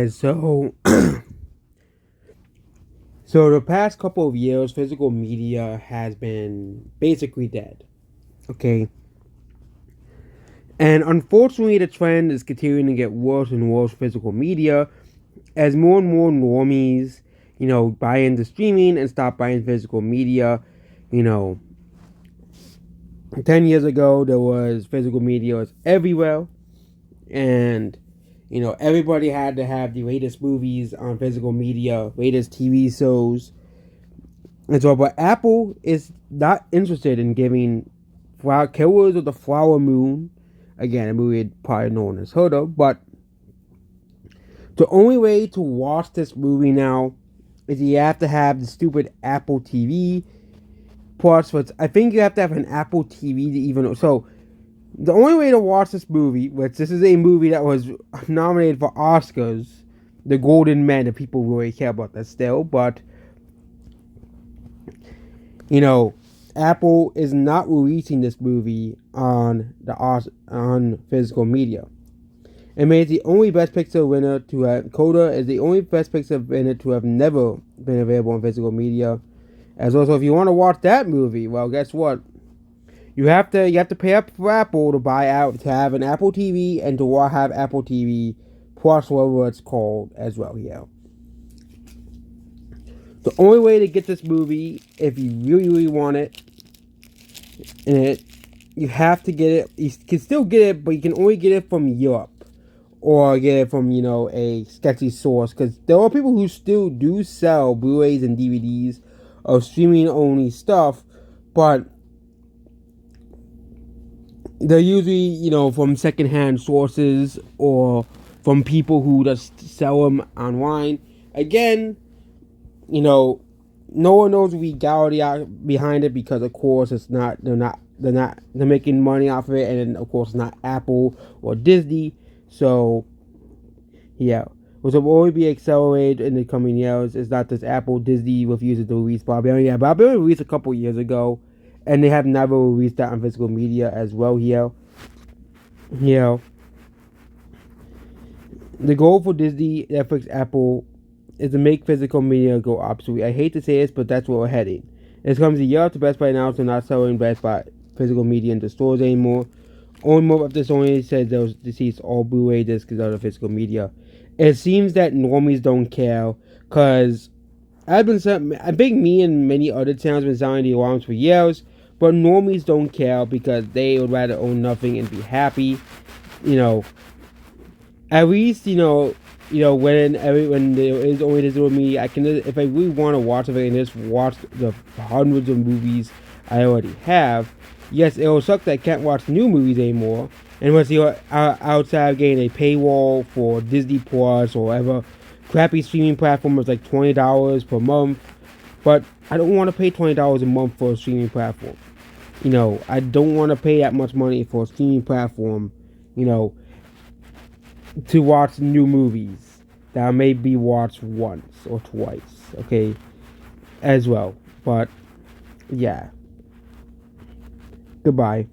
So, so the past couple of years, physical media has been basically dead. Okay, and unfortunately, the trend is continuing to get worse and worse. Physical media, as more and more normies, buy into streaming and stop buying physical media. You know, 10 years ago, there was physical media was everywhere, and everybody had to have the latest movies on physical media, latest TV shows. And so, but Apple is not interested in giving Killers of the Flower Moon, again, a movie probably no one has heard of, but the only way to watch this movie now is you have to have the stupid Apple TV Plus. But I think you have to have an Apple TV to even. So, the only way to watch this movie, which this is a movie that was nominated for Oscars, the Golden Men, if people really care about that still, but Apple is not releasing this movie on physical media. It made the only Best Picture winner to have Coda is the only Best Picture winner to have never been available on physical media. As also, if you want to watch that movie, well, guess what? You have to pay up for Apple to buy out to have an Apple TV and to have Apple TV Plus, whatever it's called, as well. Yeah. The only way to get this movie, if you really, really want it, you have to get it. You can still get it, but you can only get it from Europe or get it from a sketchy source. Because there are people who still do sell Blu-rays and DVDs of streaming only stuff, but they're usually from secondhand sources or from people who just sell them online. Again, no one knows the legality behind it because of course they're making money off of it, and then of course it's not Apple or Disney. So yeah, which will only be accelerated in the coming years. It's not just Apple. Disney refuses to release Barbarian. Yeah, Barbarian released a couple years ago, and they have never released that on physical media as well here. The goal for Disney, Netflix, Apple is to make physical media go obsolete. I hate to say this, but that's where we're heading. It comes a year after Best Buy announced they're not selling Best Buy physical media into stores anymore. Only more of this only said those deceased all Blu-ray discs out of physical media. It seems that normies don't care, cause I think me and many other towns have been sounding the alarms for years, but normies don't care because they would rather own nothing and be happy. You know, at least when there is only this with me, I can, if I really want to watch it, I can just watch the hundreds of movies I already have. Yes, it'll suck that I can't watch new movies anymore, and once you're outside getting a paywall for Disney Plus or whatever crappy streaming platform is like $20 per month. But I don't want to pay $20 a month for a streaming platform. I don't want to pay that much money for a streaming platform. To watch new movies that I maybe watch once or twice. Okay, as well. But yeah, goodbye.